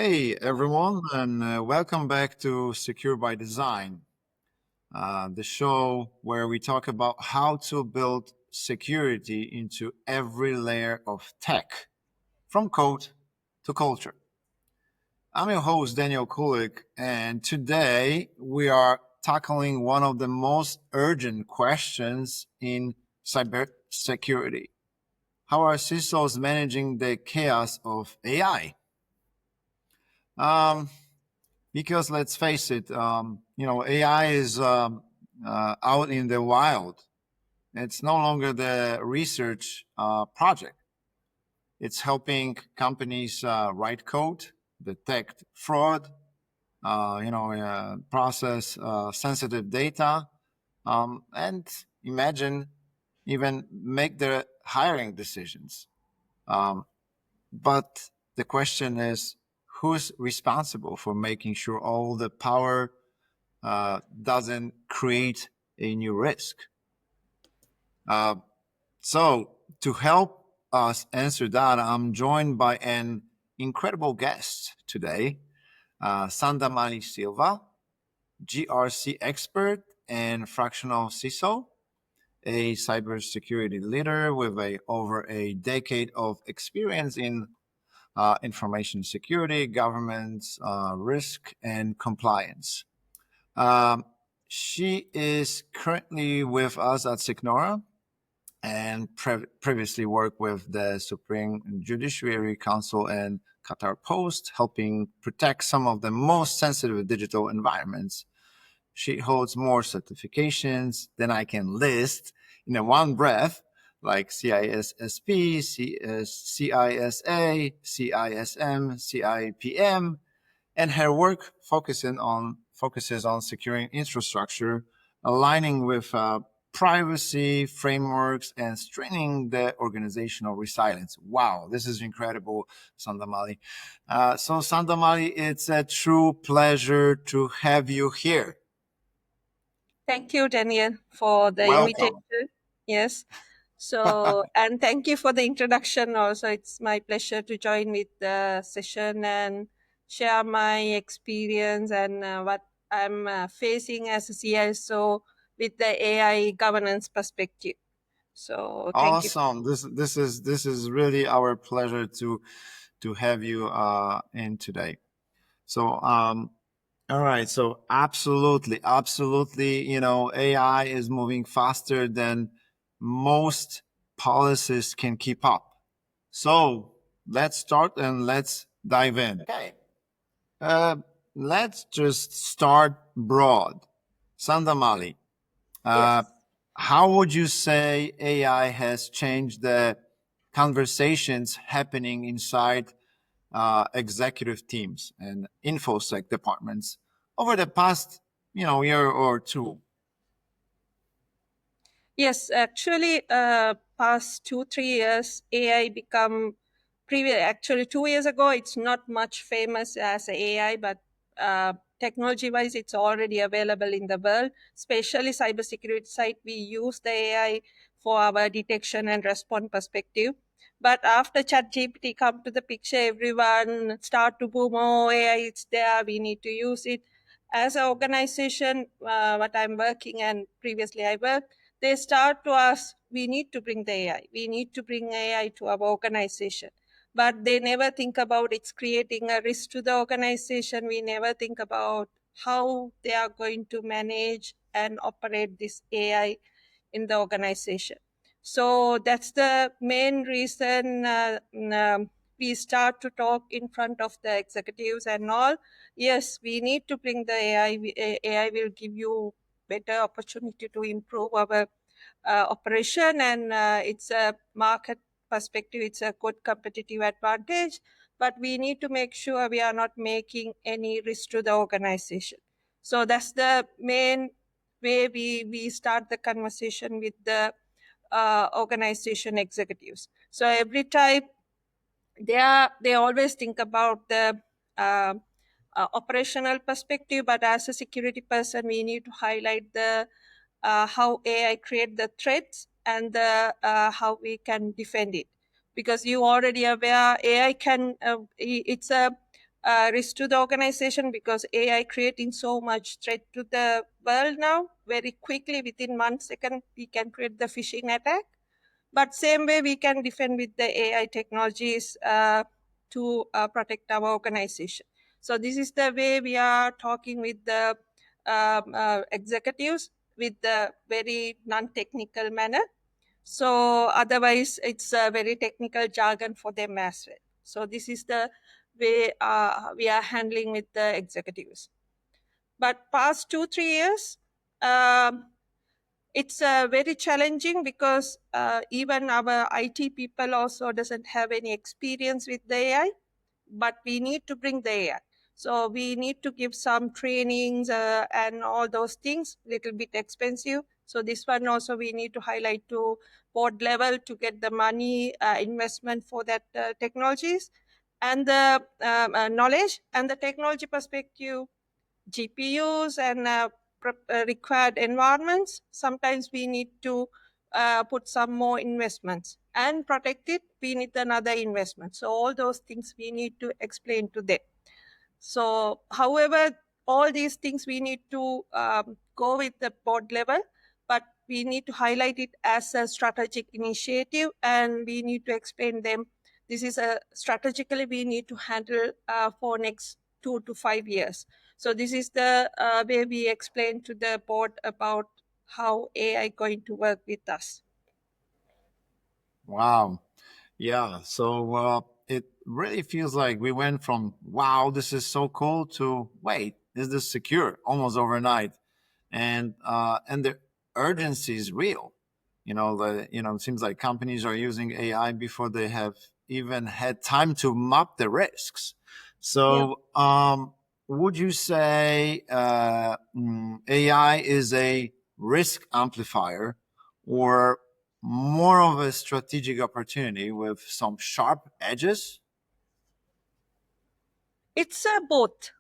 Hey everyone, and welcome back to Secure by Design, the show where we talk about how to build security into every layer of tech, from code to culture. I'm your host, Daniel Kulik, and today we are tackling one of the most urgent questions in cybersecurity. How are CISOs managing the chaos of AI? Um, because let's face it, AI is out in the wild. It's no longer the research project. It's helping companies write code, detect fraud, process sensitive data, and imagine even make their hiring decisions. Um, but the question is, who's responsible for making sure all the power doesn't create a new risk? Uh, so, to help us answer that, I'm joined by an incredible guest today, Sandamali Silva, GRC expert and fractional CISO, a cybersecurity leader with over a decade of experience in information security, governance, risk, and compliance. Um, she is currently with us at Signora and previously worked with the Supreme Judiciary Council and Qatar Post, helping protect some of the most sensitive digital environments. She holds more certifications than I can list in a one breath, like CISSP, CISA, CISM, CIPM, and her work focuses on securing infrastructure, aligning with privacy frameworks, and strengthening the organizational resilience. Wow, this is incredible, Sandamali. So, Sandamali, it's a true pleasure to have you here. Thank you, Daniel, for the Welcome. invitation. Yes. So, and thank you for the introduction also. It's my pleasure to join with the session and share my experience and what I'm facing as a CISO with the AI governance perspective. So, thank you. Awesome. This is really our pleasure to have you in today. So all right. So absolutely, AI is moving faster than most policies can keep up. So let's start and let's dive in. Okay. Uh, let's just start broad. Sandamali, uh, Yes. how would you say AI has changed the conversations happening inside executive teams and infosec departments over the past, year or two? Yes, actually, past 2 3 years, AI become previous. Actually, 2 years ago, it's not much famous as AI, but technology-wise, it's already available in the world. Especially cybersecurity side, we use the AI for our detection and response perspective. But after ChatGPT come to the picture, everyone start to boom. Oh, AI, it's there. We need to use it. As an organization, what I'm working and previously I worked, they start to ask, we need to bring the AI. We need to bring AI to our organization. But they never think about it's creating a risk to the organization. We never think about how they are going to manage and operate this AI in the organization. So that's the main reason we start to talk in front of the executives and all. Yes, we need to bring the AI. AI will give you better opportunity to improve our operation, and it's a market perspective, it's a good competitive advantage, but we need to make sure we are not making any risk to the organization. So that's the main way we start the conversation with the organization executives. So every time they always think about the uh, operational perspective, but as a security person we need to highlight the how AI create the threats and the how we can defend it, because you already aware AI can it's a risk to the organization, because AI creating so much threat to the world now. Very quickly, within 1 second, we can create the phishing attack. But same way, we can defend with the AI technologies to protect our organization. So this is the way we are talking with the executives with the very non-technical manner. So otherwise, it's a very technical jargon for them as well. So this is the way we are handling with the executives. But past 2 3 years, um, it's very challenging, because even our IT people also doesn't have any experience with the AI, but we need to bring the AI. So we need to give some trainings and all those things, little bit expensive. So this one also we need to highlight to board level to get the money investment for that technologies, and the knowledge and the technology perspective, GPUs and required environments. Sometimes we need to put some more investments, and protect it, we need another investment. So all those things we need to explain to them. So, however, all these things we need to go with the board level, but we need to highlight it as a strategic initiative, and we need to explain them. This is a strategically we need to handle for next 2 to 5 years. So this is the way we explain to the board about how AI going to work with us. Wow. Yeah. So it really feels like we went from, wow, this is so cool, to, wait, is this secure, almost overnight. And the urgency is real. It seems like companies are using AI before they have even had time to map the risks. Yeah. So would you say AI is a risk amplifier, or more of a strategic opportunity with some sharp edges? It's both.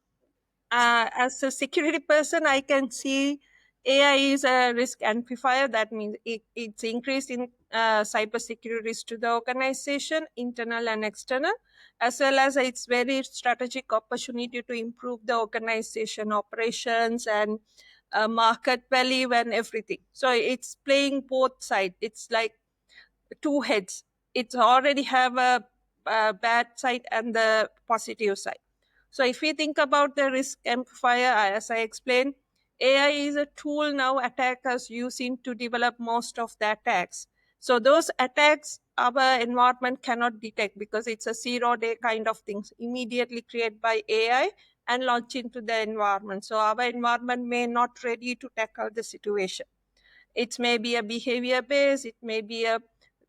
As a security person, I can see AI is a risk amplifier. That means it's increased in cybersecurity risk to the organization, internal and external, as well as it's very strategic opportunity to improve the organization operations and market value and everything. So it's playing both sides. It's like two heads. It already have a bad side and the positive side. So if we think about the risk amplifier, as I explained, AI is a tool now attackers using to develop most of the attacks. So those attacks our environment cannot detect, because it's a 0 day kind of things immediately created by AI and launched into the environment. So our environment may not ready to tackle the situation. It may be a behavior based, it may be a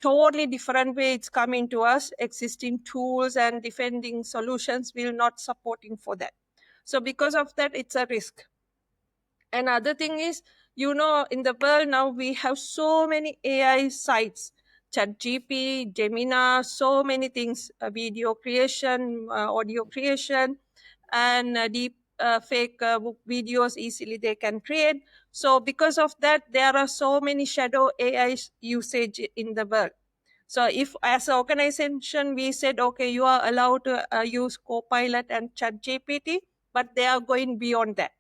totally different way it's coming to us. Existing tools and defending solutions will not supporting for that. So because of that, it's a risk. Another thing is, in the world now we have so many AI sites, ChatGPT, Gemini, so many things, video creation, audio creation, and deep fake videos easily they can create. So because of that, there are so many shadow AI usage in the world. So if as an organization we said, okay, you are allowed to use Copilot and ChatGPT, but they are going beyond that.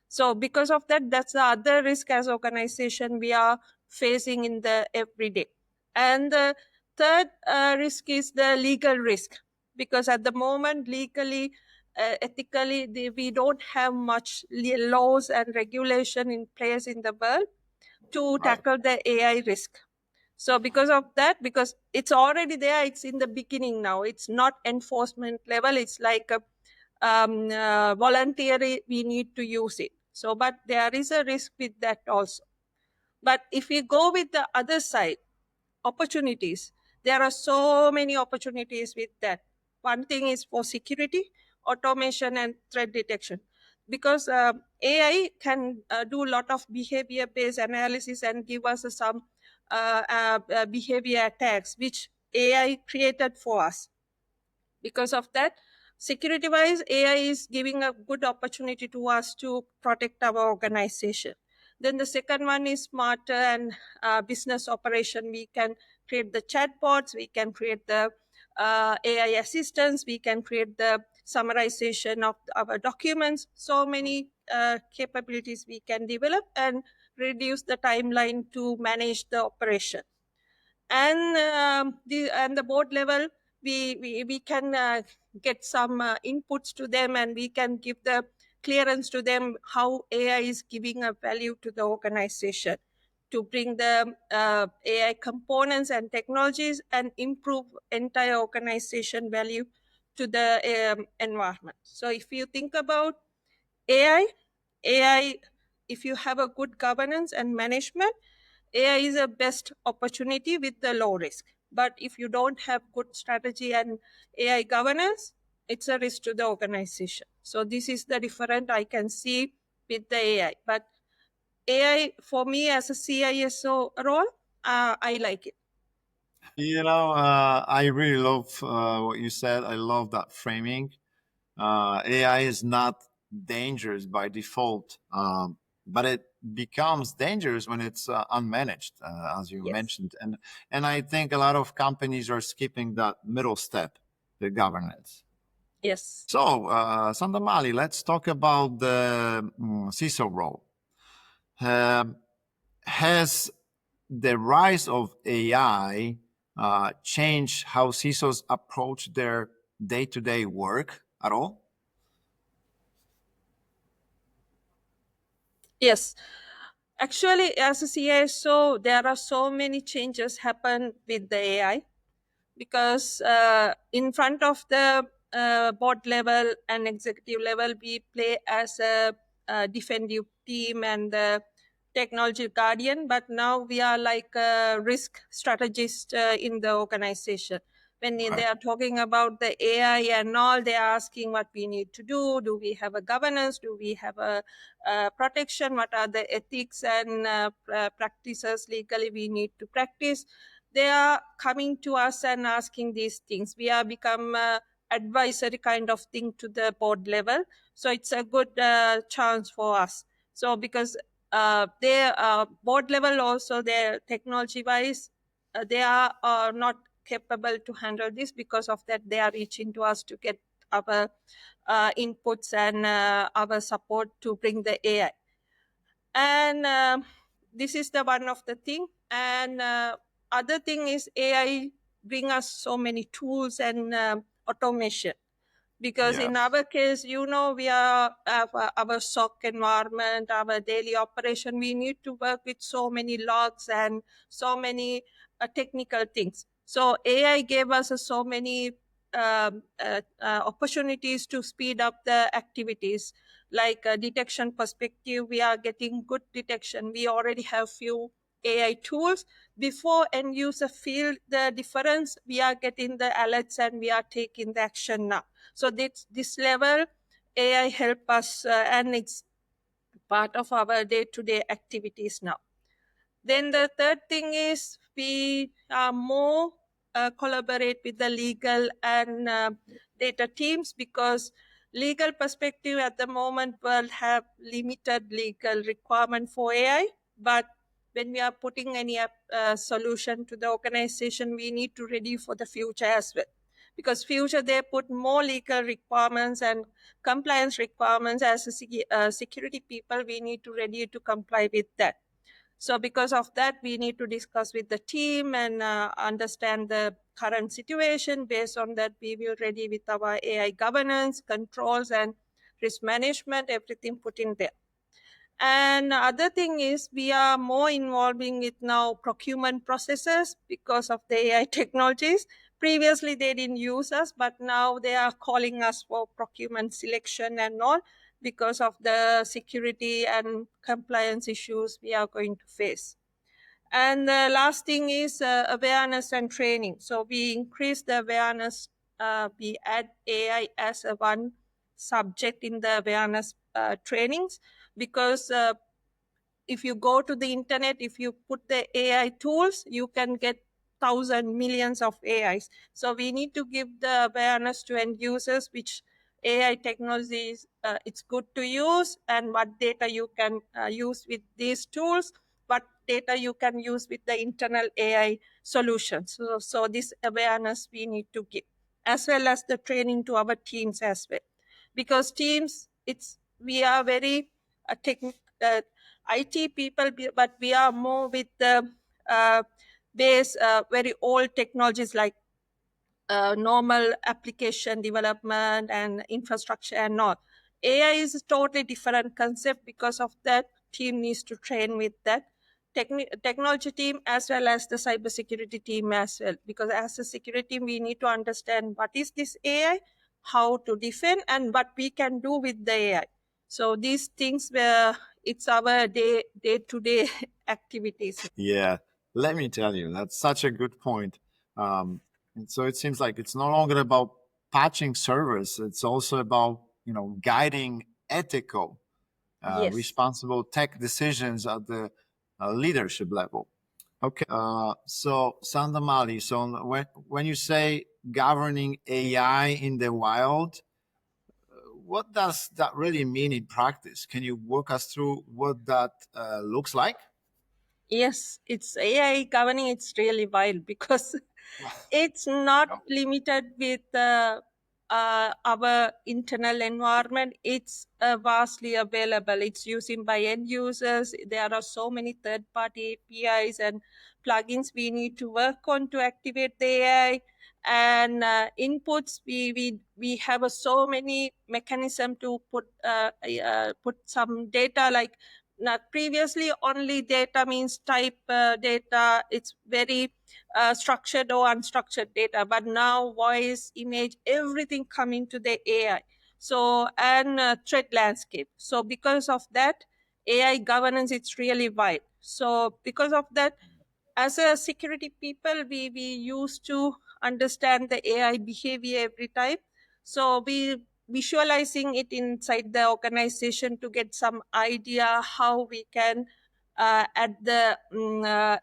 So because of that, that's the other risk as organization we are facing in the everyday. And the third risk is the legal risk, because at the moment legally, ethically, we don't have much laws and regulation in place in the world to Right. tackle the AI risk. So because of that, because it's already there, it's in the beginning now. It's not enforcement level. It's like a voluntary. We need to use it. So, but there is a risk with that also. But if we go with the other side, opportunities, there are so many opportunities with that. One thing is for security, automation, and threat detection, because AI can do a lot of behavior based analysis and give us some behavior attacks which AI created for us. Because of that, security wise, AI is giving a good opportunity to us to protect our organization. Then the second one is smarter and business operation. We can create the chatbots, we can create the AI assistants, we can create the summarization of our documents. So many capabilities we can develop and reduce the timeline to manage the operation. And the board level, we can get some inputs to them, and we can give the clearance to them how AI is giving a value to the organization to bring the AI components and technologies and improve entire organization value to the environment. So if you think about AI, AI, if you have a good governance and management, AI is a best opportunity with the low risk. But if you don't have good strategy and AI governance, it's a risk to the organization. So this is the difference I can see with the AI. But AI for me as a CISO role, I like it. I really love what you said. I love that framing. AI is not dangerous by default, but it becomes dangerous when it's unmanaged, as you Yes. mentioned. And I think a lot of companies are skipping that middle step, the governance. Yes. So, Sandamali, let's talk about the CISO role. Um, has the rise of AI changed how CISOs approach their day-to-day work at all? Yes. Actually, as a CISO, there are so many changes happen with the AI, because in front of the board level and executive level, we play as a defensive team and the technology guardian, but now we are like a risk strategist in the organization. When they Right. are talking about the AI and all, they are asking what we need to do we have a governance, do we have a protection, what are the ethics and practices legally we need to practice. They are coming to us and asking these things. We are become advisory kind of thing to the board level, so it's a good chance for us. So because their board level also, their technology wise, they are not capable to handle this. Because of that, they are reaching to us to get our inputs and our support to bring the AI. And this is the one of the thing. And other thing is AI bring us so many tools and automation. Because in Yes. our case, we are our SOC environment, our daily operation, we need to work with so many logs and so many technical things. So AI gave us so many opportunities to speed up the activities. Like detection perspective, we are getting good detection. We already have few AI tools. Before end user feel the difference, we are getting the alerts and we are taking the action now. So this level, AI help us, and it's part of our day-to-day activities now. Then the third thing is we are more collaborate with the legal and data teams, because legal perspective at the moment will have limited legal requirement for AI. But when we are putting any solution to the organization, we need to ready for the future as well. Because future they put more legal requirements and compliance requirements. As a security people, we need to ready to comply with that. So because of that, we need to discuss with the team and understand the current situation. Based on that, we will ready with our AI governance, controls, and risk management, everything put in there. And other thing is we are more involving with now procurement processes because of the AI technologies. Previously, they didn't use us, but now they are calling us for procurement selection and all, because of the security and compliance issues we are going to face. And the last thing is awareness and training. So we increase the awareness. We add AI as a one subject in the awareness trainings, because if you go to the internet, if you put the AI tools, you can get thousand millions of AIs. So we need to give the awareness to end users which AI technologies it's good to use, and what data you can use with these tools, what data you can use with the internal AI solutions. So this awareness we need to give. as well as the training to our teams as well, because teams, it's we are very uh, IT people, but we are more with the base very old technologies like normal application development and infrastructure and all. AI is a totally different concept. Because of that, team needs to train with that technology team as well as the cybersecurity team as well. Because as a security team, we need to understand what is this AI, how to defend, and what we can do with the AI. So these things were it's our day to day activities. Yeah, let me tell you, that's such a good point. And so it seems like it's no longer about patching servers; it's also about guiding ethical, Yes. responsible tech decisions at the leadership level. Okay, so Sandamali, so when you say governing AI in the wild, what does that really mean in practice? Can you walk us through what that looks like? Yes, it's AI governing. It's really wild because it's not Yep. limited with our internal environment. It's vastly available. It's using by end users. There are so many third-party APIs and plugins we need to work on to activate the AI. And inputs, we have so many mechanism to put some data like. Not previously, only data means type data. It's very structured or unstructured data, but now voice, image, everything coming to the AI. So and threat landscape. So because of that, AI governance, it's really wide. So because of that, as a security people, we used to understand the AI behavior every time. So we visualizing it inside the organization to get some idea how we can add the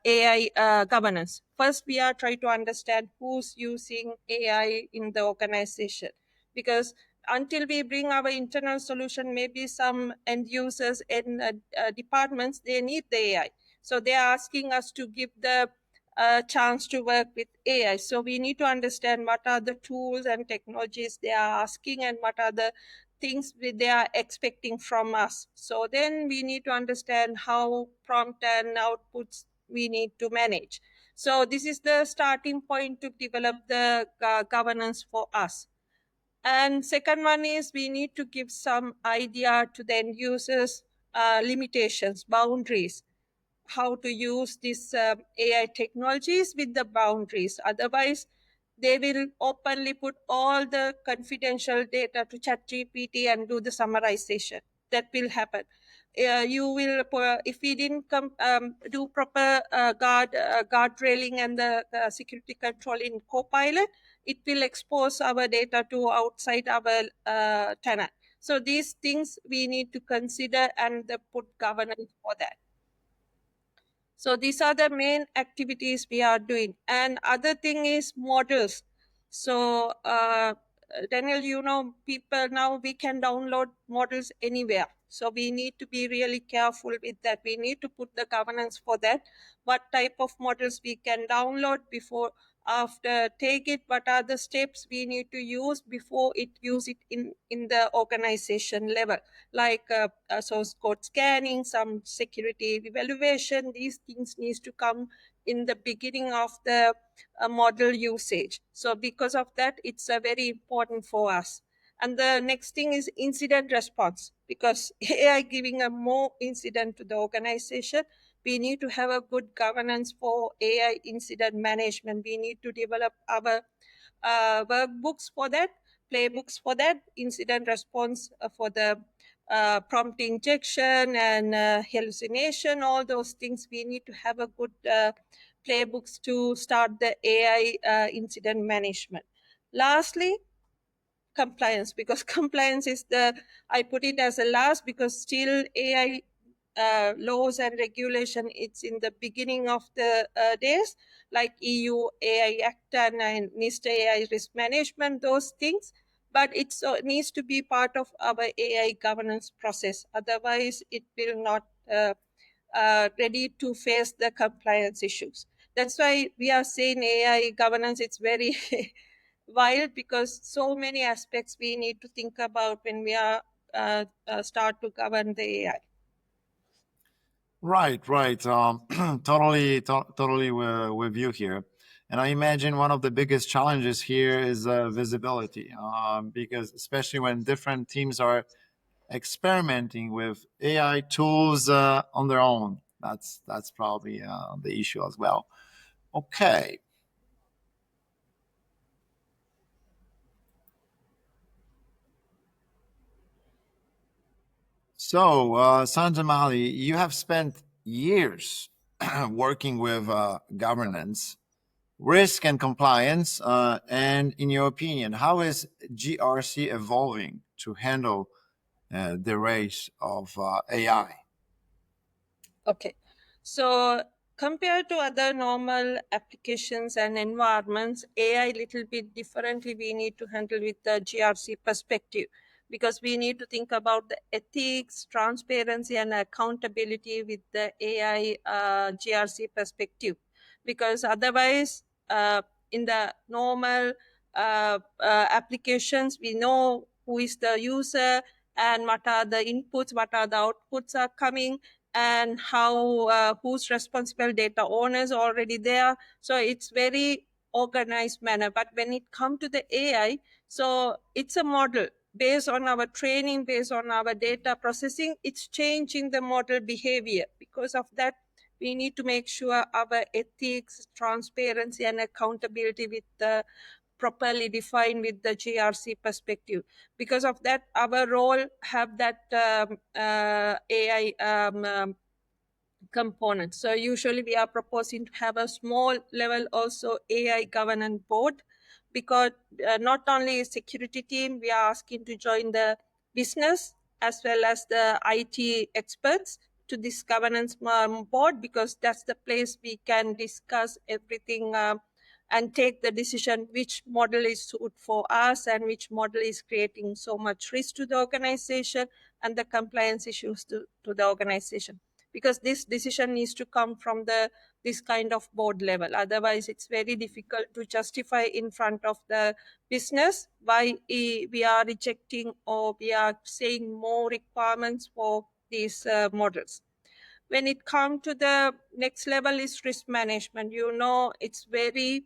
AI governance. First, we are trying to understand who's using AI in the organization, because until we bring our internal solution, maybe some end users and departments, they need the AI. So they are asking us to give the chance to work with AI. So we need to understand what are the tools and technologies they are asking, and what are the things they are expecting from us. So then we need to understand how prompt and outputs we need to manage. So this is the starting point to develop the governance for us. And second one is we need to give some idea to the end users, limitations, boundaries, how to use these AI technologies with the boundaries. Otherwise, they will openly put all the confidential data to ChatGPT and do the summarization. That will happen. You will, if we didn't do proper guard railing and the security control in Copilot, it will expose our data to outside our tenant. So these things we need to consider and put governance for that. So these are the main activities we are doing. And other thing is models. So Daniel, people now we can download models anywhere. So we need to be really careful with that. We need to put the governance for that. What type of models we can download before, after take it, what are the steps we need to use before it use it in the organization level, like source code scanning, some security evaluation. These things needs to come in the beginning of the model usage. So because of that, it's very important for us. And the next thing is incident response, because AI giving a more incident to the organization. We need to have a good governance for AI incident management. We need to develop our workbooks for that, playbooks for that, incident response for the prompt injection and hallucination, all those things. We need to have a good playbooks to start the AI incident management. Lastly, compliance, because compliance is the, I put it as a last, because still AI laws and regulation, it's in the beginning of the days, like EU AI Act and NIST AI risk management, those things. But it needs to be part of our AI governance process. Otherwise, it will not ready to face the compliance issues. That's why we are saying AI governance, it's very wild because so many aspects we need to think about when we are start to govern the AI. Right, right. Totally with you here. And I imagine one of the biggest challenges here is visibility, because especially when different teams are experimenting with AI tools on their own, that's probably the issue as well. Okay, so Sandamali, you have spent years working with governance, risk, and compliance. And in your opinion, how is GRC evolving to handle the race of AI? Okay. So compared to other normal applications and environments, AI little bit differently we need to handle with the GRC perspective because we need to think about the ethics, transparency, and accountability with the AI GRC perspective. Because otherwise, in the normal applications, we know who is the user and what are the inputs, what are the outputs are coming, and how who's responsible data owners already there, so it's very organized manner. But when it come to the AI, so it's a model based on our training, based on our data processing, it's changing the model behavior. Because of that, we need to make sure our ethics, transparency, and accountability with the properly defined with the GRC perspective. Because of that, our role have that AI components. So usually we are proposing to have a small level also AI governance board, because not only security team, we are asking to join the business as well as the IT experts to this governance board, because that's the place we can discuss everything and take the decision which model is suited for us and which model is creating so much risk to the organization and the compliance issues to the organization. Because this decision needs to come from the this kind of board level, otherwise it's very difficult to justify in front of the business why we are rejecting or we are saying more requirements for these models. When it comes to the next level is risk management, it's very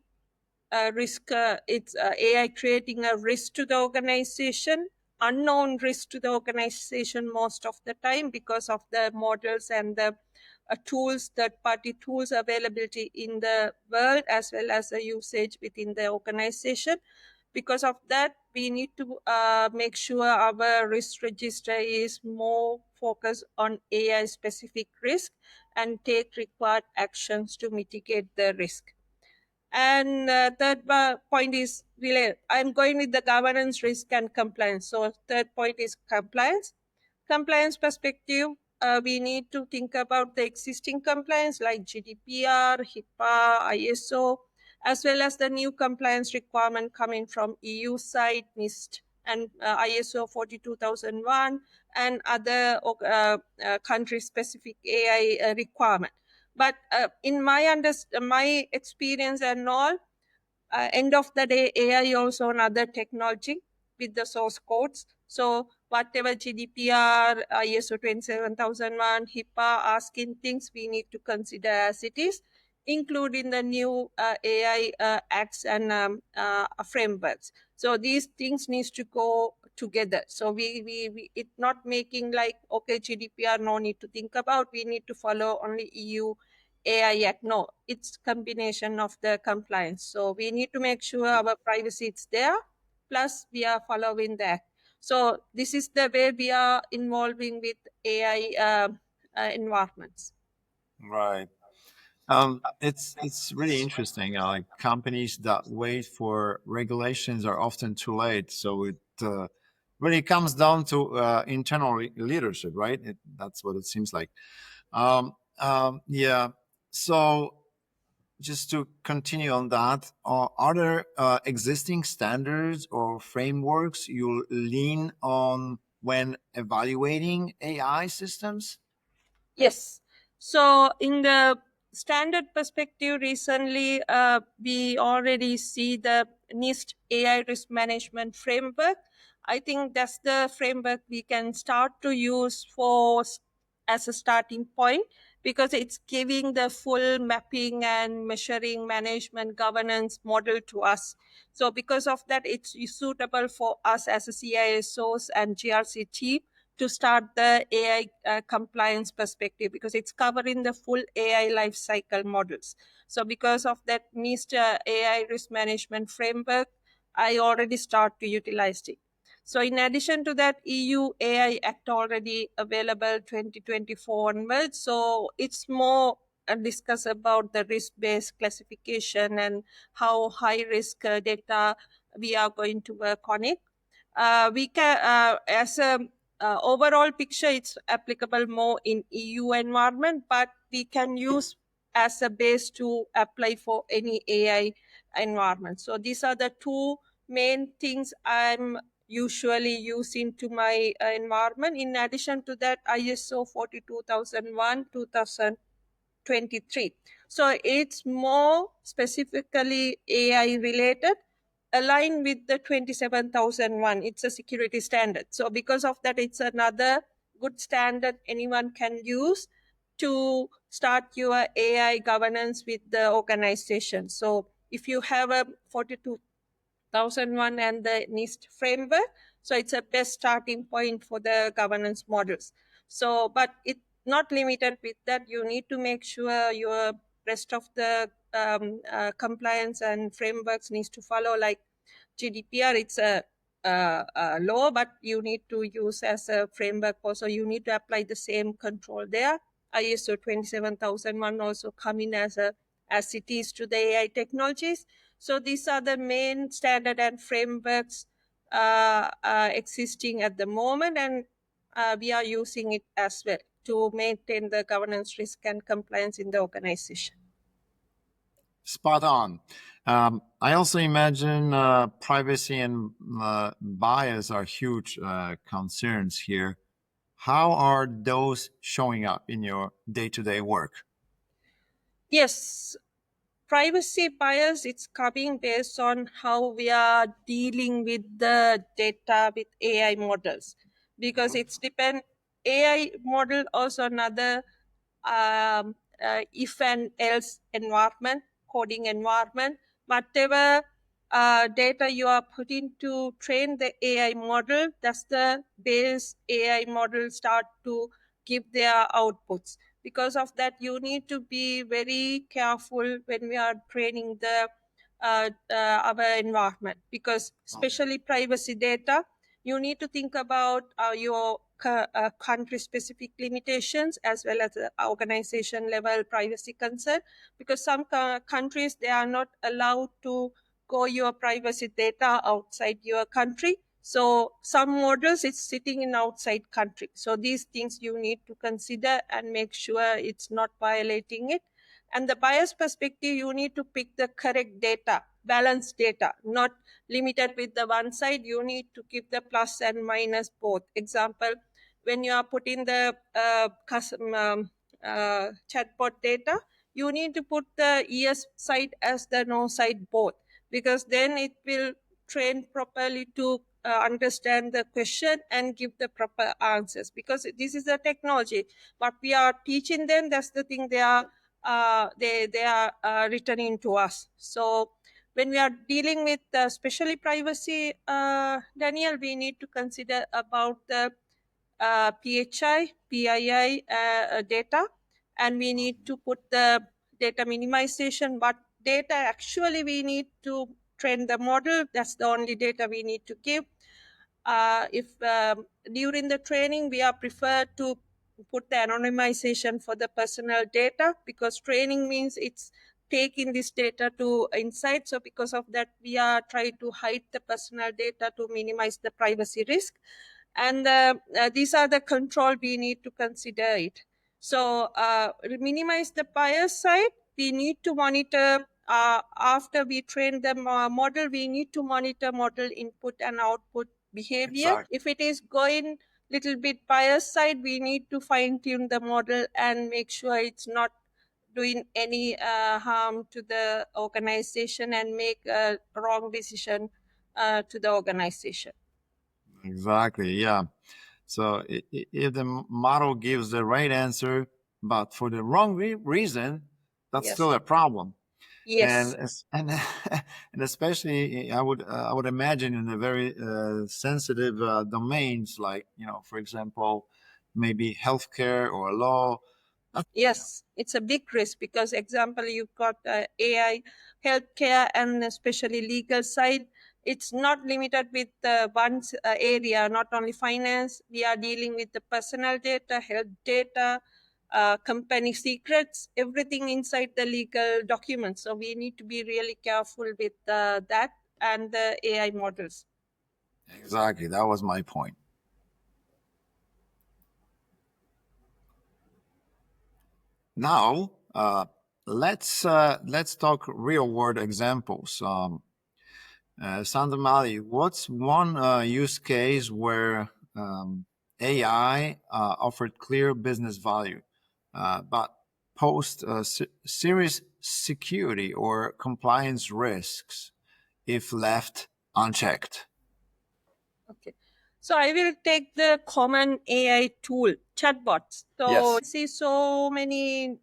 risk, it's AI creating a risk to the organization, unknown risk to the organization most of the time, because of the models and the tools, third party tools availability in the world, as well as the usage within the organization. Because of that, we need to make sure our risk register is more focused on AI specific risk and take required actions to mitigate the risk. And third point is really, I'm going with the governance, risk, and compliance. So third point is compliance. Compliance perspective, we need to think about the existing compliance like GDPR, HIPAA, ISO, as well as the new compliance requirement coming from EU side, NIST, and ISO 42001, and other country-specific AI requirement. But in my experience and all, end of the day, AI also another technology with the source codes. So whatever GDPR, ISO 27001, HIPAA asking things, we need to consider as it is, including the new AI acts and frameworks. So these things needs to go together. So we it not making like, okay, GDPR no need to think about, we need to follow only EU AI Act. No, it's combination of the compliance. So we need to make sure our privacy is there, plus we are following the act. So this is the way we are involving with AI environments. Right. It's really interesting. Like companies that wait for regulations are often too late. So it really comes down to internal leadership, right? That's what it seems like. Yeah. So just to continue on that, are there existing standards or frameworks you lean on when evaluating AI systems? Yes. So in the standard perspective, recently we already see the NIST AI risk management framework. I think that's the framework we can start to use as a starting point, because it's giving the full mapping and measuring management governance model to us. So because of that, it's suitable for us as a CISOs and GRC team to start the AI compliance perspective, because it's covering the full AI life cycle models. So because of that NIST AI risk management framework, I already start to utilize it. So in addition to that, EU AI Act already available 2024 onwards. So it's more discuss about the risk-based classification and how high risk data we are going to work on it. We can, as a overall picture, it's applicable more in EU environment, but we can use as a base to apply for any AI environment. So these are the two main things I'm usually using to my environment. In addition to that, ISO 42001 2023. So it's more specifically AI related, aligned with the 27001. It's a security standard. So because of that, it's another good standard anyone can use to start your AI governance with the organization. So if you have a 42001 and the NIST framework, so it's a best starting point for the governance models. So, but it not limited with that. You need to make sure your rest of the compliance and frameworks needs to follow, like GDPR. It's a law, but you need to use as a framework also. You need to apply the same control there. ISO 27001 also come in as it is to the AI technologies. So these are the main standard and frameworks existing at the moment, and we are using it as well to maintain the governance, risk, and compliance in the organization. Spot on. I also imagine privacy and bias are huge concerns here. How are those showing up in your day-to-day work? Yes, privacy bias, it's coming based on how we are dealing with the data with AI models, because Mhm. it's depend. AI model also another if and else environment, coding environment. Whatever data you are putting to train the AI model, that's the base AI model start to give their outputs. Because of that, you need to be very careful when we are training the our environment, because especially privacy data, you need to think about your country specific limitations as well as organization level privacy concern, because some countries, they are not allowed to go your privacy data outside your country. So some models, it's sitting in outside country. So these things you need to consider and make sure it's not violating it. And the bias perspective, you need to pick the correct data, balanced data, not limited with the one side. You need to keep the plus and minus both. Example, when you are putting the chatbot data, you need to put the yes side as the no side both, because then it will train properly to understand the question and give the proper answers, because this is the technology but we are teaching them. That's the thing they are returning to us. So when we are dealing with especially privacy, Daniel, we need to consider about the PII data, and we need to put the data minimization. But data actually we need to train the model. That's the only data we need to give. If during the training we are preferred to put the anonymization for the personal data, because training means it's taking this data to inside. So because of that, we are trying to hide the personal data to minimize the privacy risk. And these are the control we need to consider it. So minimize the bias side, we need to monitor after we train the model, we need to monitor model input and output behavior. Exactly. If it is going little bit bias side, we need to fine tune the model and make sure it's not doing any harm to the organization and make a wrong decision to the organization. Exactly. Yeah. So if the model gives the right answer, but for the wrong reason, that's Yes. still a problem. And Yes. and and especially I would imagine in a very sensitive domains like for example maybe healthcare or law. Yes, it's a big risk because, example, you've got AI, healthcare, and especially legal side. It's not limited with one area, not only finance. We are dealing with the personal data, health data, company secrets, everything inside the legal documents. So we need to be really careful with that and the AI models. Exactly, that was my point. Now let's talk real world examples. Sandamali, what's one use case where AI offered clear business value, but posed serious security or compliance risks if left unchecked? Okay. So I will take the common AI tool, chatbots. So Yes. see so many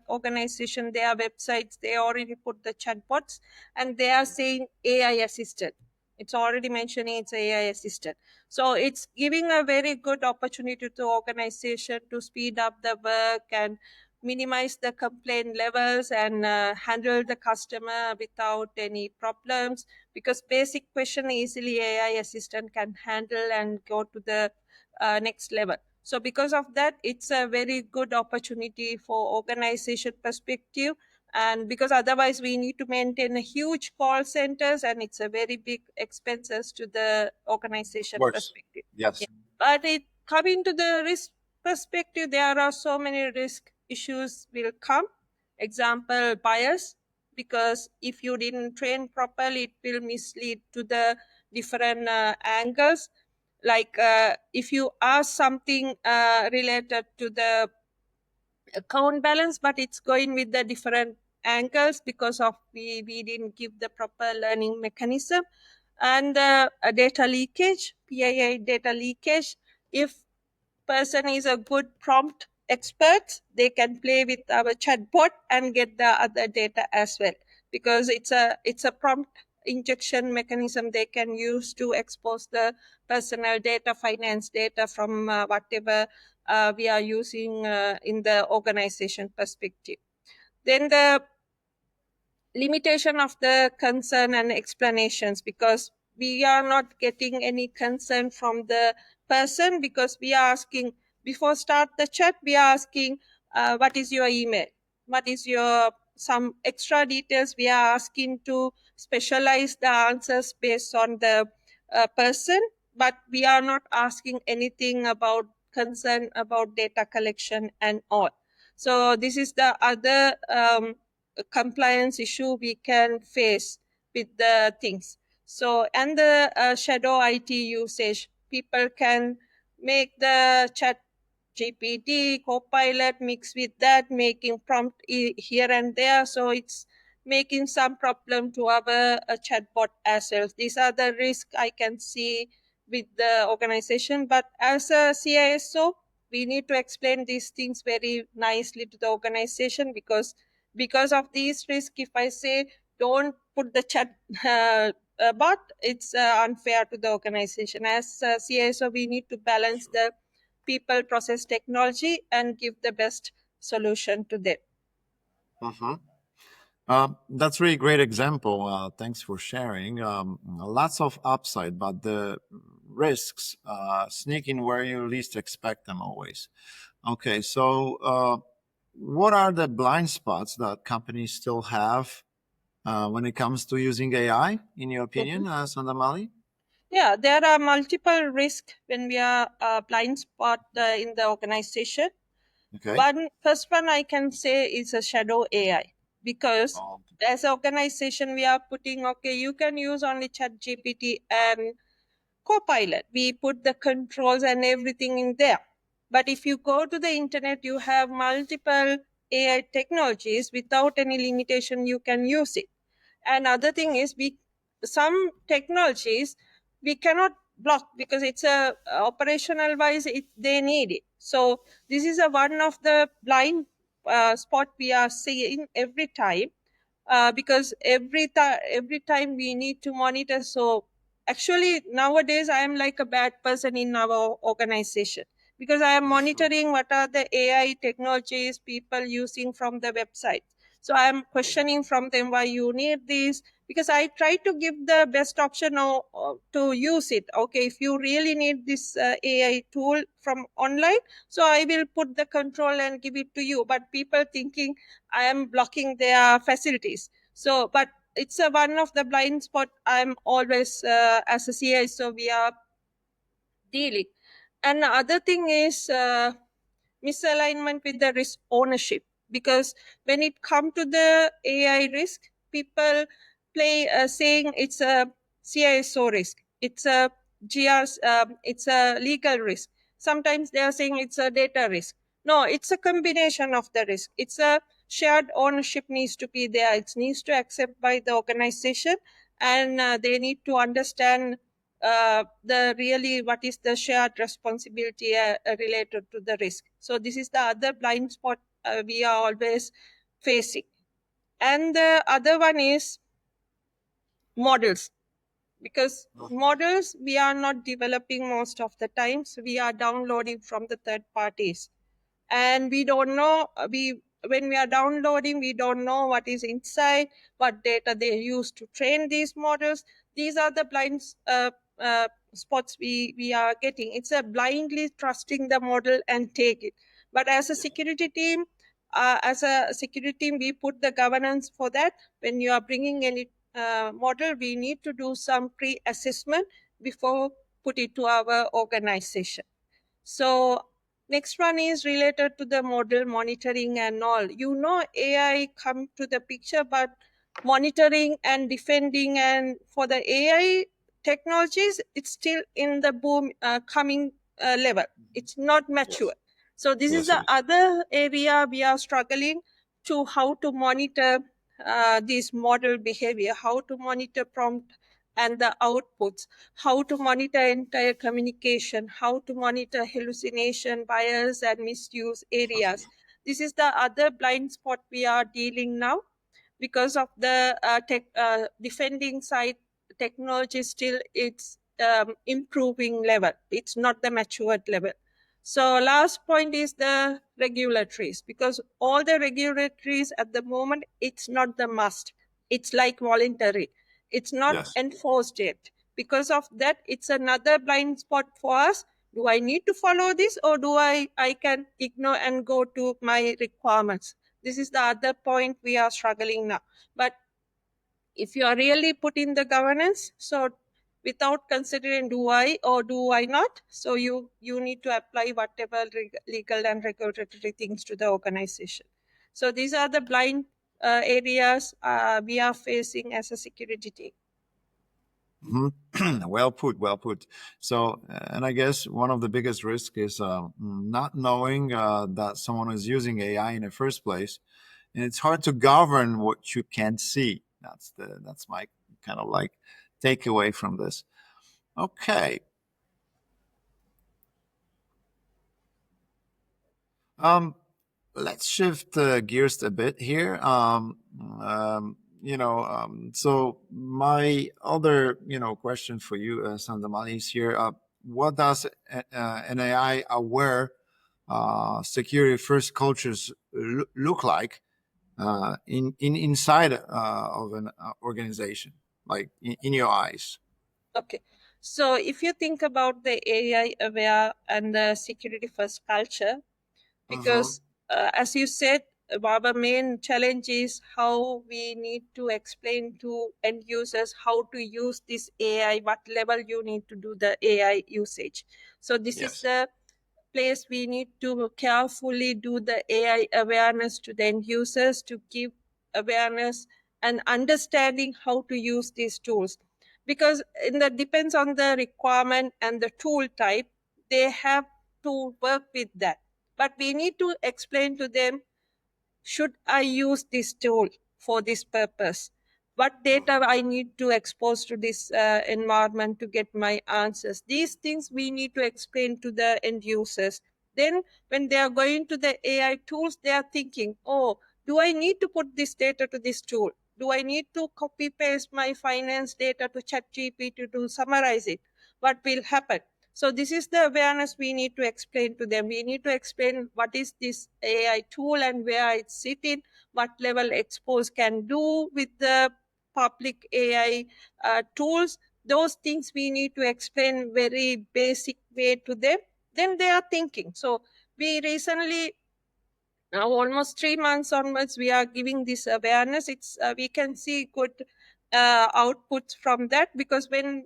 organization, their websites, they already put the chatbots and they are saying AI assisted. It's already mentioning it's AI assisted. So it's giving a very good opportunity to organization to speed up the work and minimize the complaint levels and handle the customer without any problems, because basic question easily AI assistant can handle and go to the next level. So because of that, it's a very good opportunity for organization perspective, and because otherwise we need to maintain a huge call centers and it's a very big expenses to the Of organization course. perspective. Yes. But it coming to the risk perspective, there are so many risk issues will come. Example, bias, because if you didn't train properly, it will mislead to the different angles. Like if you ask something related to the account balance, but it's going with the different angles because of we didn't give the proper learning mechanism. And data leakage, PII data leakage. If person is a good prompt expert, they can play with our chatbot and get the other data as well, because it's a prompt injection mechanism they can use to expose the personal data, finance data from whatever we are using in the organization perspective. Then the limitation of the concern and explanations, because we are not getting any concern from the person, because we are asking before start the chat, we are asking what is your email, what is your some extra details, we are asking to specialize the answers based on the person, but we are not asking anything about concern about data collection and all. So this is the other compliance issue we can face with the things. So, and the shadow IT usage, people can make the chat GPT, Copilot mix with that, making prompt here and there. So it's making some problem to our chatbot as well. These are the risk I can see with the organization. But as a CISO, we need to explain these things very nicely to the organization, because of these risks, if I say don't put the chat bot, it's unfair to the organization. As CISO, we need to balance Sure. the people, process, technology and give the best solution to them. Hmm. That's really great example. Thanks for sharing. Lots of upside, but the risks sneak in where you least expect them always. Okay, so what are the blind spots that companies still have when it comes to using AI, in your Mhm. opinion, Sandamali? Yeah, there are multiple risks when we are blind spot in the organization. Okay. One first one I can say is a shadow AI, because Um, as an organization we are putting, okay, you can use only Chat GPT and Copilot. We put the controls and everything in there. But if you go to the internet, you have multiple AI technologies without any limitation. You can use it. And other thing is, we some technologies we cannot block because it's a operational wise they need it. So this is a one of the blind spot we are seeing every time, because every time we need to monitor. So actually nowadays I am like a bad person in our organization, because I am monitoring what are the AI technologies people using from the website. So I am questioning from them why you need this, because I try to give the best option to use it. Okay, if you really need this AI tool from online, so I will put the control and give it to you. But people thinking I am blocking their facilities. So but it's a one of the blind spot I'm always as a CISO we are dealing. And the other thing is misalignment with the risk ownership, because when it come to the AI risk, people play saying it's a CISO risk, it's a GR's, it's a legal risk. Sometimes they are saying it's a data risk. No, it's a combination of the risk. It's a shared ownership needs to be there. It needs to accept by the organization, and they need to understand the really what is the shared responsibility related to the risk. So this is the other blind spot we are always facing. And the other one is models, because models we are not developing most of the times, we are downloading from the third parties, and we don't know we when we are downloading we don't know what is inside, what data they use to train these models. These are the blind spots we are getting. It's a blindly trusting the model and take it. But as a security team, we put the governance for that. When you are bringing any model, we need to do some pre-assessment before put it to our organization. So next one is related to the model monitoring and all. AI come to the picture, but monitoring and defending and for the AI technologies, it's still in the boom coming level. It's not mature. Yes. So this is Yes, it the is. other area we are struggling to how to monitor this model behavior, how to monitor prompt and the outputs, how to monitor entire communication, how to monitor hallucination, bias, and misuse areas. This is the other blind spot we are dealing now, because of the defending side technology still it's improving level. It's not the matured level. So last point is the regulatories, because all the regulatories at the moment, it's not the must. It's like voluntary. It's not Yes. enforced yet. Because of that, it's another blind spot for us. Do I need to follow this, or do I can ignore and go to my requirements? This is the other point we are struggling now. But if you are really putting the governance, so without considering do I or do I not, so you need to apply whatever legal and regulatory things to the organization. So these are the blind areas we are facing as a security team. Mhm. Well put, well put. So, and I guess one of the biggest risks is not knowing that someone is using AI in the first place, and it's hard to govern what you can't see. That's my kind of like takeaway from this. Okay. Um, let's shift gears a bit here. So my other, question for you, Sandamali, is here. What does an AI aware security first cultures look like in inside of an organization, like in your eyes? Okay. So if you think about the AI aware and the security first culture, Mm-hmm. because as you said, our main challenge is how we need to explain to end users how to use this AI, what level you need to do the AI usage. So this is Yes. the place we need to carefully do the AI awareness to the end users, to give awareness and understanding how to use these tools. Because in the depends on the requirement and the tool type, they have to work with that. But we need to explain to them, should I use this tool for this purpose? What data I need to expose to this environment to get my answers? These things we need to explain to the end users. Then when they are going to the AI tools, they are thinking, oh, do I need to put this data to this tool? Do I need to copy paste my finance data to ChatGPT to summarize it? What will happen? So this is the awareness we need to explain to them. We need to explain what is this AI tool and where it's sitting, what level expose can do with the public AI tools. Those things we need to explain very basic way to them. Then they are thinking. So we recently, now almost 3 months onwards, we are giving this awareness. It's we can see good outputs from that, because when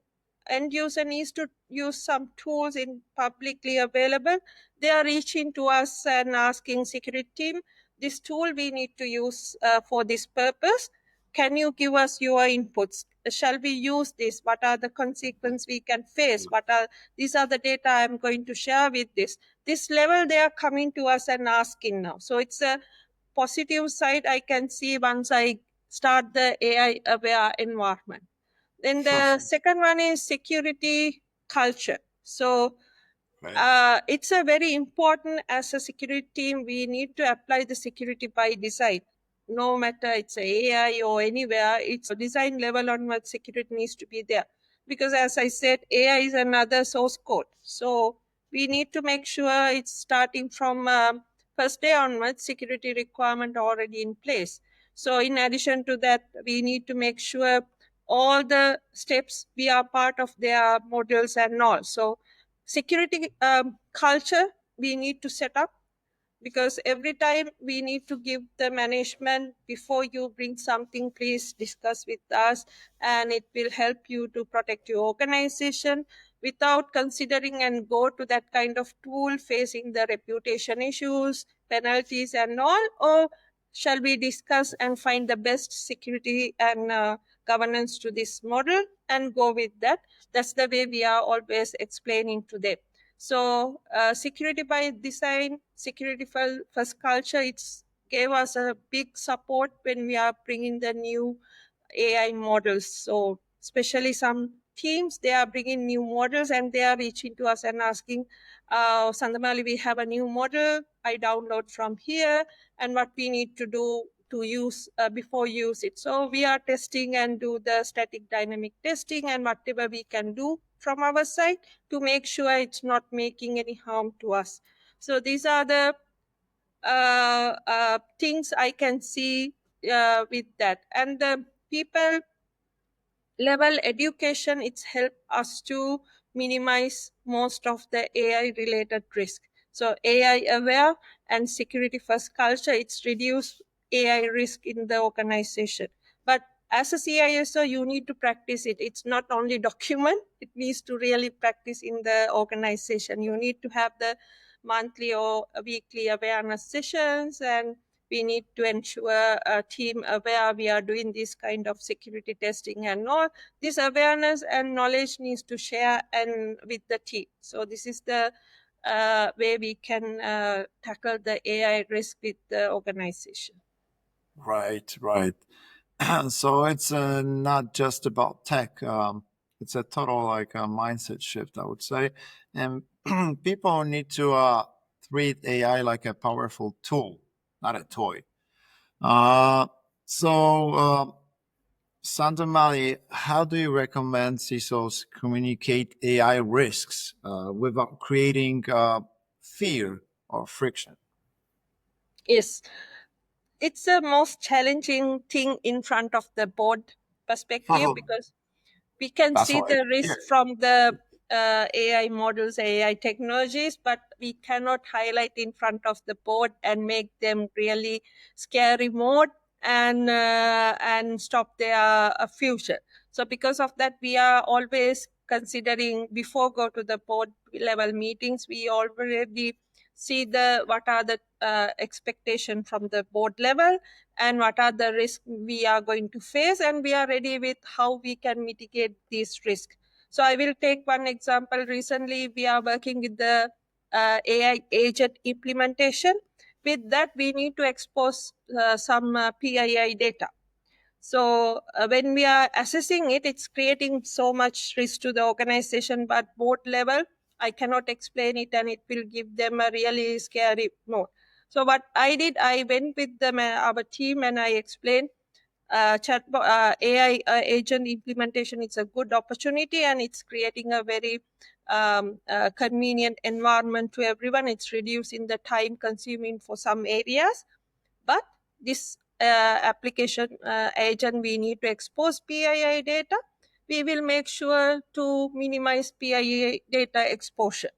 end user needs to use some tools in publicly available, they are reaching to us and asking security team, this tool we need to use for this purpose, can you give us your inputs? Shall we use this? What are the consequences we can face? What are These are the data I'm going to share with this level they are coming to us and asking now. So it's a positive side I can see once I start the AI aware environment. Then the second one is security culture. So Right. it's a very important, as a security team we need to apply the security by design, no matter it's a AI or anywhere. It's design level on what security needs to be there, because as I said, AI is another source code. So we need to make sure it's starting from first day onwards, security requirement already in place. So in addition to that, we need to make sure all the steps we are part of their models and all. So security culture we need to set up, because every time we need to give the management, before you bring something, please discuss with us, and it will help you to protect your organization, without considering and go to that kind of tool facing the reputation issues, penalties and all. Or shall we discuss and find the best security and governance to this model and go with that? That's the way we are always explaining to them. So security by design, security first culture, it's gave us a big support when we are bringing the new AI models. So especially some teams, they are bringing new models and they are reaching to us and asking, Sandamali, we have a new model. I download from here, and what we need to do to use before use it. So we are testing and do the static dynamic testing and whatever we can do from our side to make sure it's not making any harm to us. So these are the things I can see with that. And the people level education, it's helped us to minimize most of the AI related risk. So AI aware and security first culture, it's reduced AI risk in the organization. But as a CISO, you need to practice it. It's not only document, it needs to really practice in the organization. You need to have the monthly or weekly awareness sessions, and we need to ensure a team aware we are doing this kind of security testing and all. This awareness and knowledge needs to share and with the team. So this is the way we can tackle the AI risk with the organization. Right, right. So it's not just about tech. It's a total like a mindset shift, I would say. And people need to treat AI like a powerful tool, not a toy. Uh, so, Sandamali, how do you recommend CISOs communicate AI risks without creating fear or friction? Yes, it's the most challenging thing in front of the board perspective, because we can That's see what I the hear. risk from the AI models, AI technologies, but we cannot highlight in front of the board and make them really scary mode and stop their future. So because of that, we are always considering, before go to the board level meetings, we already see the what are the expectation from the board level and what are the risks we are going to face, and we are ready with how we can mitigate these risks. So I will take one example. Recently we are working with the AI agent implementation. with that, we need to expose some PII data. So when we are assessing it, it's creating so much risk to the organization, but board level, I cannot explain it and it will give them a really scary note. So what I did, I went with them, our team, and I explained AI agent implementation. It's a good opportunity and it's creating a very convenient environment to everyone. It's reducing the time consuming for some areas, but this application agent, we need to expose PII data. We will make sure to minimize PII data exposure.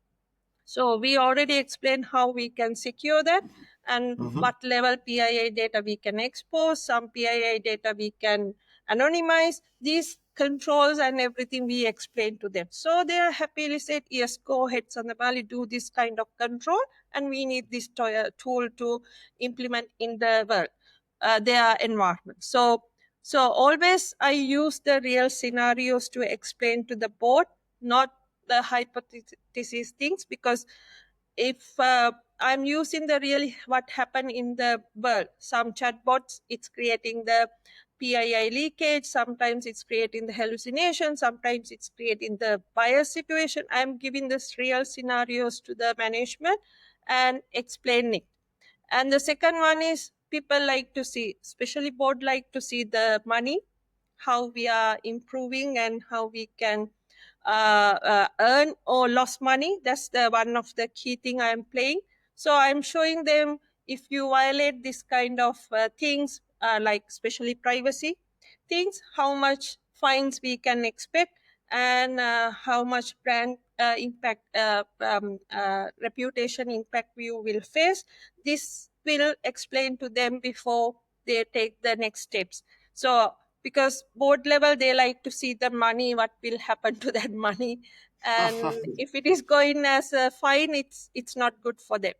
So we already explained how we can secure that and Hmm. what level PII data we can expose. Some PII data we can anonymize. These controls and everything we explained to them. So they are happily said, yes, go ahead, Sandamali, do this kind of control, and we need this tool to implement in the world, their environment. So always I use the real scenarios to explain to the board, not the hypothesis things, because if I'm using the really what happened in the world, some chatbots, it's creating the PII leakage, sometimes it's creating the hallucination, sometimes it's creating the bias situation. I'm giving this real scenarios to the management and explaining. And the second one is people like to see, especially board like to see the money, how we are improving and how we can earn or lost money. That's the one of the key thing I am playing. So I'm showing them, if you violate this kind of things, like especially privacy things, how much fines we can expect, and how much brand impact, reputation impact you will face. This will explain to them before they take the next steps. So because board level, they like to see the money, what will happen to that money, and if it is going as a fine, it's not good for them.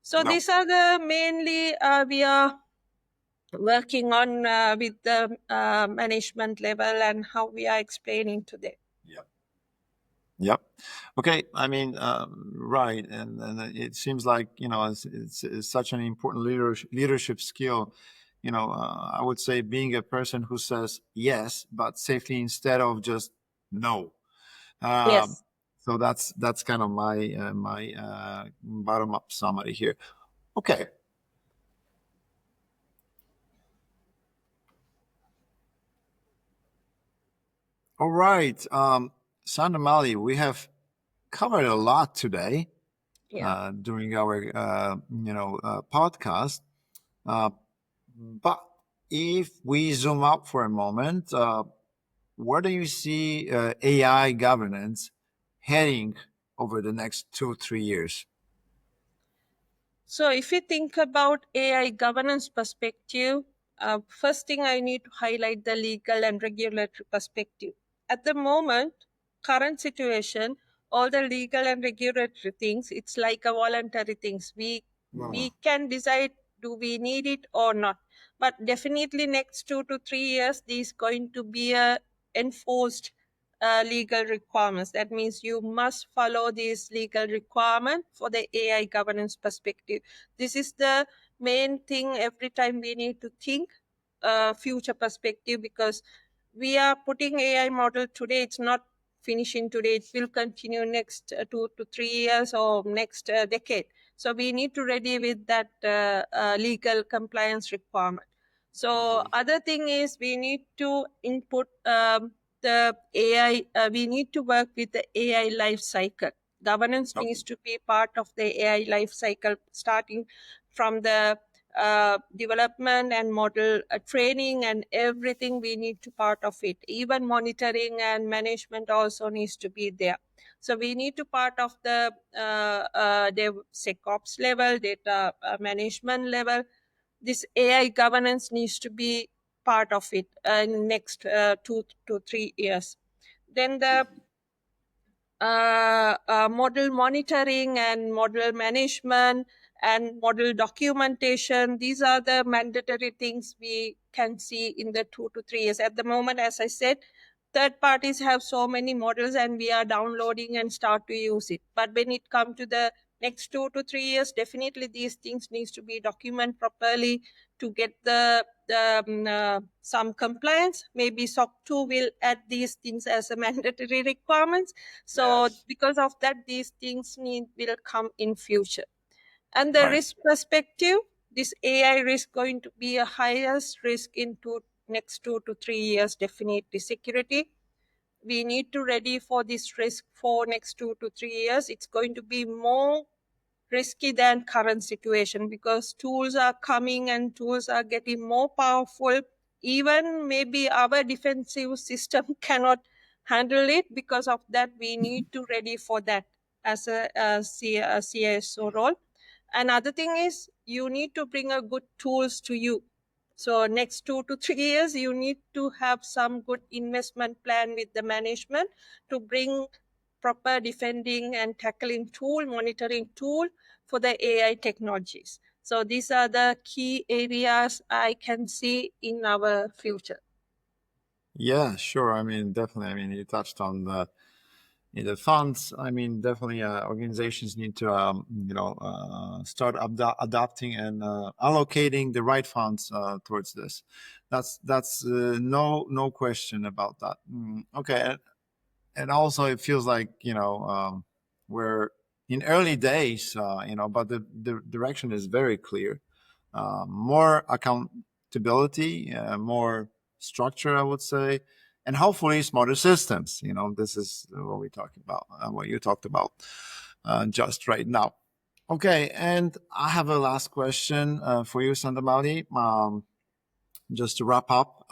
So No. these are the mainly we are working on with the management level and how we are explaining to them. Yep. Yep. Okay. I mean, right, and it seems like it's such an important leadership skill. I would say being a person who says yes, but safely instead of just no. Um, Yes. so that's kind of my bottom up summary here. Okay. All right. Sandamali, we have covered a lot today Yeah. during our podcast. Uh, but if we zoom out for a moment, where do you see AI governance heading over the next 2 3 years? So if you think about AI governance perspective, first thing I need to highlight the legal and regulatory perspective. At the moment, current situation, all the legal and regulatory things, it's like a voluntary things. We can decide, do we need it or not. But definitely next 2 to 3 years, this is going to be a enforced legal requirements. That means you must follow these legal requirement for the AI governance perspective. This is the main thing every time we need to think future perspective, because we are putting AI model today. It's not finishing today. It will continue next 2 to 3 years or next decade. So we need to ready with that legal compliance requirement. So other thing is we need to input the AI. We need to work with the AI life cycle. Governance needs to be part of the AI life cycle, starting from the development and model training and everything. We need to part of it. Even monitoring and management also needs to be there. So we need to part of the DevSecOps level, data management level. This AI governance needs to be part of it in next 2 to 3 years. Then the model monitoring and model management and model documentation. These are the mandatory things we can see in the 2 to 3 years. At the moment, as I said, third parties have so many models and we are downloading and start to use it. But when it comes to the next 2 to 3 years, definitely these things needs to be documented properly to get the some compliance. Maybe SOC 2 will add these things as a mandatory requirements. So Yes. because of that, these things will come in future. And the Right. risk perspective, this AI risk going to be a highest risk into next 2 to 3 years, definitely security. We need to ready for this risk for next 2 to 3 years. It's going to be more risky than current situation because tools are coming and tools are getting more powerful. Even maybe our defensive system cannot handle it. Because of that, we need to ready for that as a CISO role. Another thing is you need to bring a good tools to you. So next 2 to 3 years, you need to have some good investment plan with the management to bring proper defending and tackling tool, monitoring tool for the AI technologies. So these are the key areas I can see in our future. Yeah, sure. I mean, definitely. I mean, you touched on the funds. I mean, definitely, organizations need to, start adopting and allocating the right funds towards this. That's no question about that. Okay, and also it feels like we're in early days, but the direction is very clear. More accountability, more structure, I would say, and hopefully smarter systems. This is what we talked about, what you talked about just right now. Okay, and I have a last question for you, Sandamali. Just to wrap up,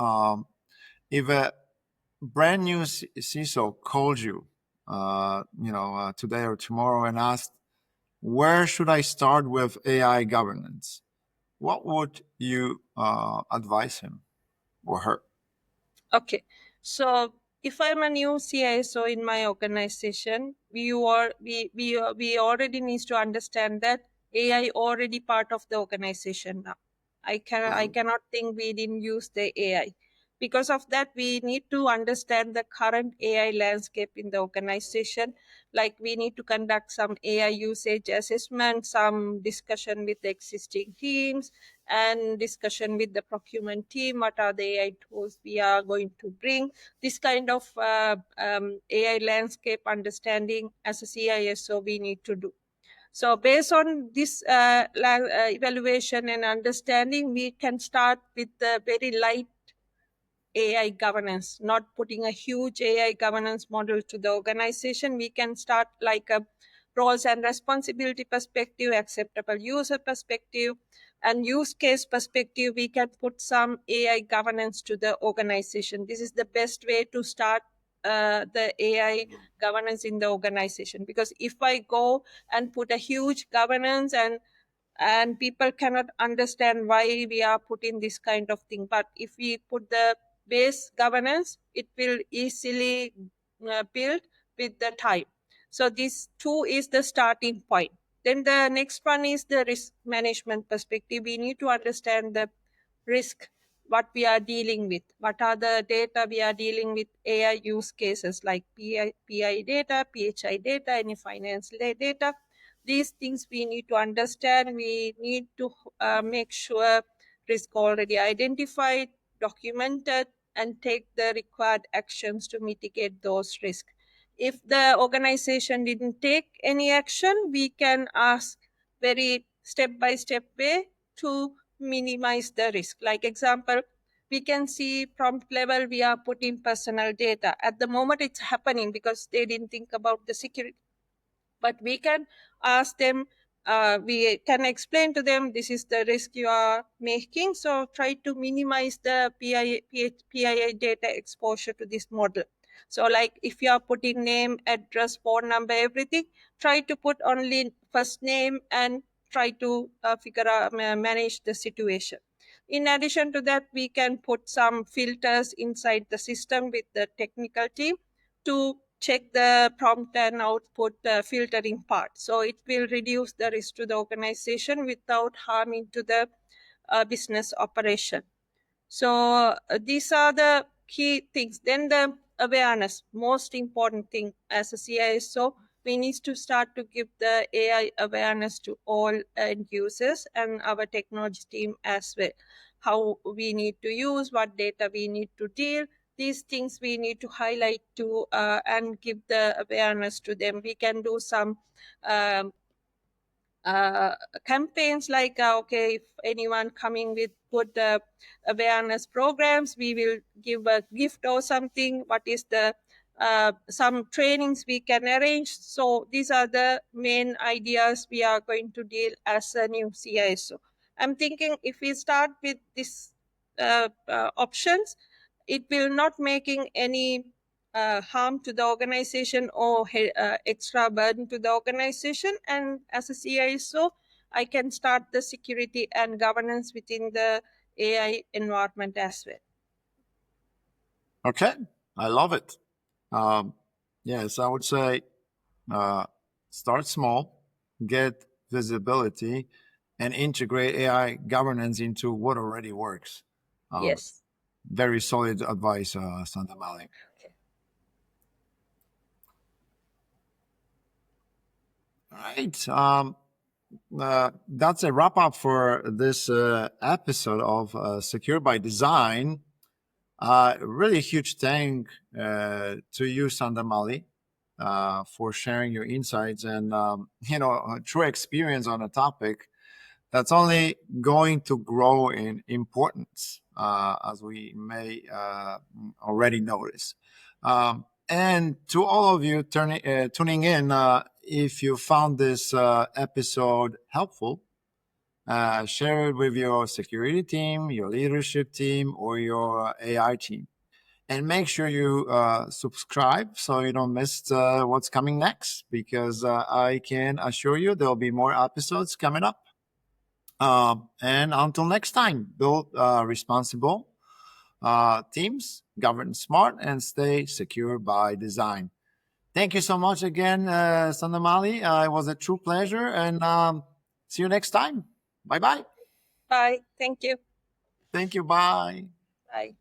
if a brand new CISO called you, today or tomorrow and asked, "Where should I start with AI governance?" What would you advise him or her? Okay. So if I'm a new CISO in my organization, we already needs to understand that AI already part of the organization now. I Mhm. cannot think we didn't use the AI. Because of that, we need to understand the current AI landscape in the organization. Like we need to conduct some AI usage assessment, some discussion with the existing teams, and discussion with the procurement team. What are the AI tools we are going to bring? This kind of AI landscape understanding as a CISO we need to do. So based on this evaluation and understanding, we can start with the very light AI governance, not putting a huge AI governance model to the organization. We can start like a roles and responsibility perspective, acceptable user perspective, and use case perspective. We can put some AI governance to the organization. This is the best way to start the AI governance in the organization. Because if I go and put a huge governance and people cannot understand why we are putting this kind of thing, but if we put the base governance, it will easily build with the time. So this two is the starting point. Then the next one is the risk management perspective. We need to understand the risk, what we are dealing with, what are the data we are dealing with, AI use cases like PI data, PHI data, any finance data. These things we need to understand. We need to make sure risk already identified, documented, and take the required actions to mitigate those risks. If the organization didn't take any action, we can ask very step by step way to minimize the risk. Like example, we can see prompt level we are putting personal data. At the moment it's happening because they didn't think about the security, but we can ask them, we can explain to them this is the risk you are making, so try to minimize the PII data exposure to this model. So like if you are putting name, address, phone number, everything, try to put only first name and try to figure out manage the situation. In addition to that, we can put some filters inside the system with the technical team to check the prompt and output filtering part. So it will reduce the risk to the organization without harming to the business operation. So these are the key things. Then the awareness, most important thing as a CISO, we need to start to give the AI awareness to all end users and our technology team as well. How we need to use, what data we need to deal, these things we need to highlight to and give the awareness to them. We can do some um, uh, campaigns like okay, if anyone coming with good awareness programs, we will give a gift or something. What is the some trainings we can arrange? So these are the main ideas we are going to deal as a new CISO. I'm thinking if we start with this options, it will not making any harm to the organization or extra burden to the organization. And as a CISO, I can start the security and governance within the AI environment as well. Okay, I love it. Um, yes, I would say uh, start small, get visibility, and integrate AI governance into what already works. Um, Yes. Very solid advice, Sandamali. Okay. All right. That's a wrap up for this episode of Secure by Design. Really huge thank to you, Sandamali, for sharing your insights and true experience on a topic that's only going to grow in importance, as we may already notice. And to all of you tuning in, if you found this episode helpful, share it with your security team, your leadership team, or your AI team. And make sure you subscribe so you don't miss what's coming next, because I can assure you there'll be more episodes coming up. And until next time, build responsible teams, govern smart, and stay secure by design. Thank you so much again, Sandamali. It was a true pleasure, and see you next time. Bye bye. Bye. Thank you. Thank you. Bye. Bye.